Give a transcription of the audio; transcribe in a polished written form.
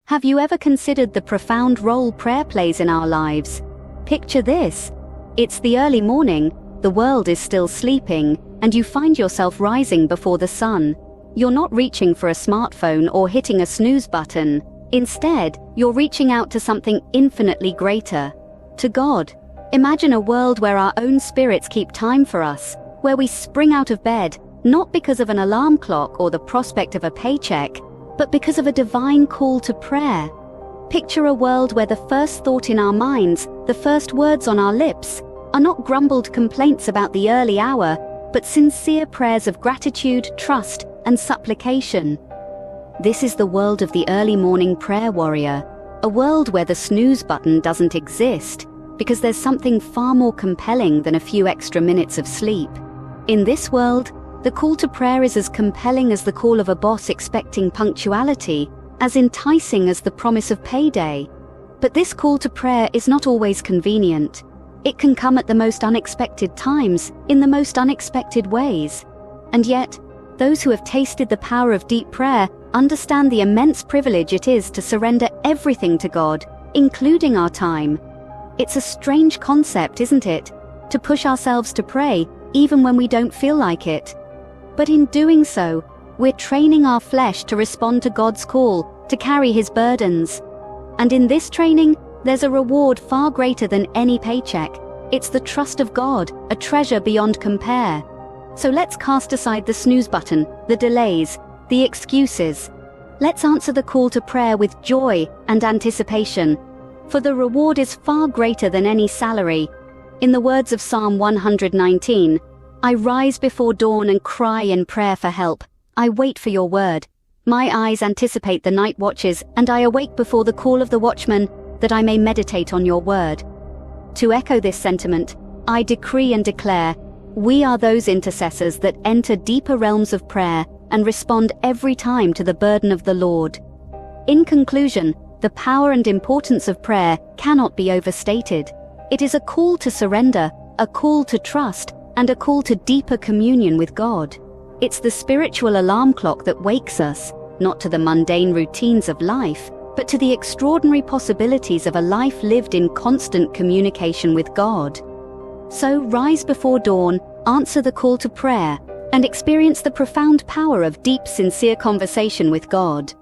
Have you ever considered the profound role prayer plays in our lives? Picture this. It's the early morning, the world is still sleeping, and you find yourself rising before the sun. You're not reaching for a smartphone or hitting a snooze button. Instead, you're reaching out to something infinitely greater, to God. Imagine a world where our own spirits keep time for us, where we spring out of bed, not because of an alarm clock or the prospect of a paycheck, but because of a divine call to prayer. Picture a world where the first thought in our minds, the first words on our lips, are not grumbled complaints about the early hour, but sincere prayers of gratitude, trust, and supplication. This is the world of the early morning prayer warrior, a world where the snooze button doesn't exist, because there's something far more compelling than a few extra minutes of sleep. In this world, the call to prayer is as compelling as the call of a boss expecting punctuality, as enticing as the promise of payday. But this call to prayer is not always convenient. It can come at the most unexpected times, in the most unexpected ways. And yet, those who have tasted the power of deep prayer understand the immense privilege it is to surrender everything to God, including our time. It's a strange concept, isn't it? To push ourselves to pray, even when we don't feel like it. But in doing so, we're training our flesh to respond to God's call, to carry His burdens. And in this training, there's a reward far greater than any paycheck. It's the trust of God, a treasure beyond compare. So let's cast aside the snooze button, the delays, the excuses. Let's answer the call to prayer with joy and anticipation, for the reward is far greater than any salary. In the words of Psalm 119, I rise before dawn and cry in prayer for help. I wait for your word. My eyes anticipate the night watches, and I awake before the call of the watchman, that I may meditate on your word. To echo this sentiment, I decree and declare, we are those intercessors that enter deeper realms of prayer and respond every time to the burden of the Lord. In conclusion, the power and importance of prayer cannot be overstated. It is a call to surrender, a call to trust, and a call to deeper communion with God. It's the spiritual alarm clock that wakes us, not to the mundane routines of life, but to the extraordinary possibilities of a life lived in constant communication with God. So rise before dawn, answer the call to prayer, and experience the profound power of deep, sincere conversation with God.